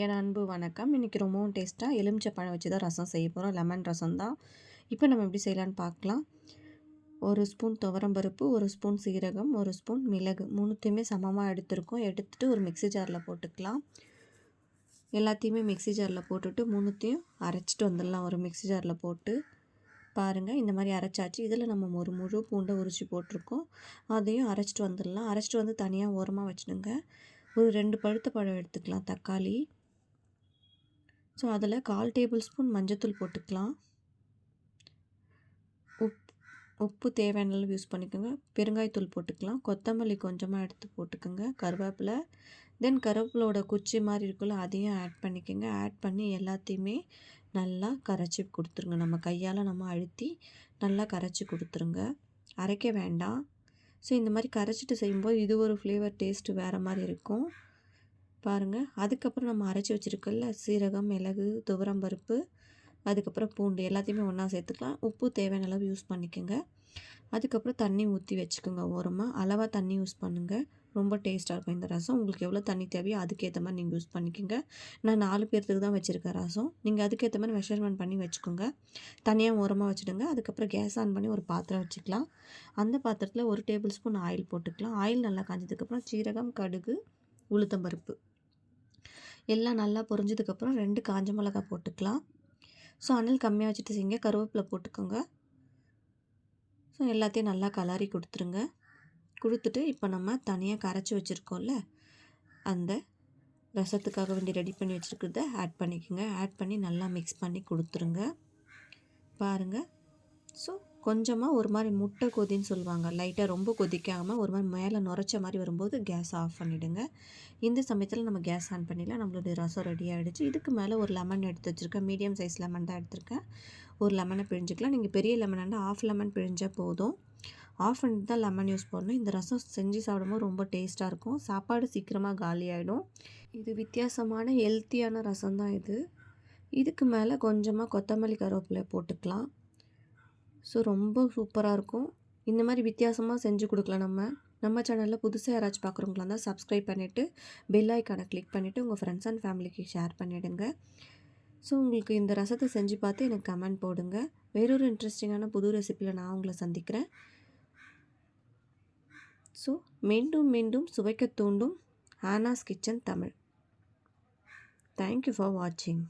என் அன்பு வணக்கம். இன்றைக்கி ரொம்பவும் டேஸ்ட்டாக எலுமிச்சை பழம் வச்சு தான் ரசம் செய்ய போகிறோம். லெமன் ரசம் தான். இப்போ நம்ம எப்படி செய்யலான்னு பார்க்கலாம். 1 ஸ்பூன் துவரம்பருப்பு, 1 ஸ்பூன் சீரகம், 1 ஸ்பூன் மிளகு, மூணுத்தையுமே சமமாக எடுத்துருக்கோம். எடுத்துகிட்டு ஒரு மிக்ஸி ஜாரில் போட்டுக்கலாம். எல்லாத்தையுமே மிக்ஸி ஜாரில் போட்டுட்டு மூணுத்தையும் அரைச்சிட்டு வந்துடலாம். ஒரு மிக்ஸி ஜாரில் போட்டு பாருங்கள், இந்த மாதிரி அரைச்சாச்சு. இதில் நம்ம ஒரு முழு பூண்டை உரித்து போட்டிருக்கோம். அதையும் அரைச்சிட்டு வந்துடலாம். அரைச்சிட்டு வந்து தனியாக ஓரமாக வச்சுடுங்க. ஒரு 2 பழுத்த பழம் எடுத்துக்கலாம். தக்காளி, ஸோ அதில் 1/4 டேபிள் ஸ்பூன் மஞ்சத்தூள் போட்டுக்கலாம். உப்பு தேவையான அளவு யூஸ் பண்ணிக்கோங்க. பெருங்காயத்தூள் போட்டுக்கலாம். கொத்தமல்லி கொஞ்சமாக எடுத்து போட்டுக்கோங்க. கருவேப்பிலை, தென் கருவேப்பிலோட குச்சி மாதிரி இருக்குல்ல, அதையும் ஆட் பண்ணிக்கோங்க. ஆட் பண்ணி எல்லாத்தையுமே நல்லா கரைச்சி கொடுத்துருங்க. நம்ம கையால் நம்ம அழுத்தி நல்லா கரைச்சி கொடுத்துருங்க. அரைக்க வேண்டாம். ஸோ இந்த மாதிரி கரைச்சிட்டு செய்யும்போது இது ஒரு ஃப்ளேவர் டேஸ்ட்டு வேறு மாதிரி இருக்கும். பாருங்கள், அதுக்கப்புறம் நம்ம அரைச்சி வச்சுருக்கல சீரகம், மிளகு, துவரம்பருப்பு, அதுக்கப்புறம் பூண்டு எல்லாத்தையுமே ஒன்றா சேர்த்துக்கலாம். உப்பு தேவையான அளவு யூஸ் பண்ணிக்கோங்க. அதுக்கப்புறம் தண்ணி ஊற்றி வச்சுக்கோங்க. ஓரமாக அளவாக தண்ணி யூஸ் பண்ணுங்கள். ரொம்ப டேஸ்ட்டாக இருக்கும் இந்த ரசம். உங்களுக்கு எவ்வளோ தண்ணி தேவையோ அதுக்கேற்ற மாதிரி நீங்கள் யூஸ் பண்ணிக்கோங்க. நான் 4 பேர்த்துக்கு தான் வச்சுருக்கேன் ரசம். நீங்கள் அதுக்கேற்ற மாதிரி மெஷர்மெண்ட் பண்ணி வச்சுக்கோங்க. தனியாக ஓரமாக வச்சுடுங்க. அதுக்கப்புறம் கேஸ் ஆன் பண்ணி ஒரு பாத்திரம் வச்சுக்கலாம். அந்த பாத்திரத்தில் 1 டேபிள் ஸ்பூன் ஆயில் போட்டுக்கலாம். ஆயில் நல்லா காஞ்சதுக்கப்புறம் சீரகம், கடுகு, உளுத்தம்பருப்பு எல்லாம் நல்லா பொரிஞ்சதுக்கப்புறம் 2 காஞ்ச மிளகா போட்டுக்கலாம். ஸோ அனல் கம்மியாக வச்சுட்டு செய்யுங்க. கருவேப்பிலை போட்டுக்கோங்க. ஸோ எல்லாத்தையும் நல்லா கலரி கொடுத்துருங்க. கொடுத்துட்டு இப்போ நம்ம தனியாக கரைச்சி வச்சுருக்கோம்ல, அந்த ரசத்துக்காக வேண்டி ரெடி பண்ணி வச்சுருக்கிறத ஆட் பண்ணிக்கோங்க. ஆட் பண்ணி நல்லா மிக்ஸ் பண்ணி கொடுத்துருங்க. பாருங்கள், ஸோ கொஞ்சமாக ஒரு மாதிரி முட்டை கொதின்னு சொல்லுவாங்க. லைட்டாக ரொம்ப கொதிக்காமல் ஒரு மாதிரி மேலே நுரைச்ச மாதிரி வரும்போது கேஸ் ஆஃப் பண்ணிவிடுங்க. இந்த சமயத்தில் நம்ம கேஸ் ஆன் பண்ணிடலாம். நம்மளுடைய ரசம் ரெடி ஆகிடுச்சு. இதுக்கு மேலே ஒரு லெமன் எடுத்து வச்சுருக்கேன். மீடியம் சைஸ் லெமன் தான் எடுத்திருக்கேன். ஒரு லெமனை பிழிஞ்சிக்கலாம். நீங்கள் பெரிய லெமனாண்டா ஆஃப் லெமன் பிழிஞ்சால் போதும். ஆஃப் பண்ணிட்டு தான் லெமன் யூஸ் பண்ணணும். இந்த ரசம் செஞ்சு சாப்பிடும்போது ரொம்ப டேஸ்ட்டாக இருக்கும். சாப்பாடு சீக்கிரமாக காலி ஆகிடும். இது வித்தியாசமான ஹெல்த்தியான ரசம் தான் இது. இதுக்கு மேலே கொஞ்சமாக கொத்தமல்லி, கருவேப்பிலை போட்டுக்கலாம். ஸோ ரொம்ப சூப்பராக இருக்கும். இந்த மாதிரி வித்தியாசமாக செஞ்சு கொடுக்கலாம். நம்ம சேனலில் புதுசாக யாராச்சும் பார்க்குறவங்களா இருந்தால் சப்ஸ்கிரைப் பண்ணிவிட்டு பெல் ஐக்கானை கிளிக் பண்ணிவிட்டு உங்கள் ஃப்ரெண்ட்ஸ் அண்ட் ஃபேமிலிக்கு ஷேர் பண்ணிவிடுங்க. ஸோ உங்களுக்கு இந்த ரசத்தை செஞ்சு பார்த்து எனக்கு கமெண்ட் போடுங்க. வேறொரு இன்ட்ரெஸ்டிங்கான புது ரெசிப்பியில் நான் உங்களை சந்திக்கிறேன். ஸோ மீண்டும் மீண்டும் சுவைக்க தூண்டும் Anna's kitchen Tamil. Thank you for வாட்சிங்.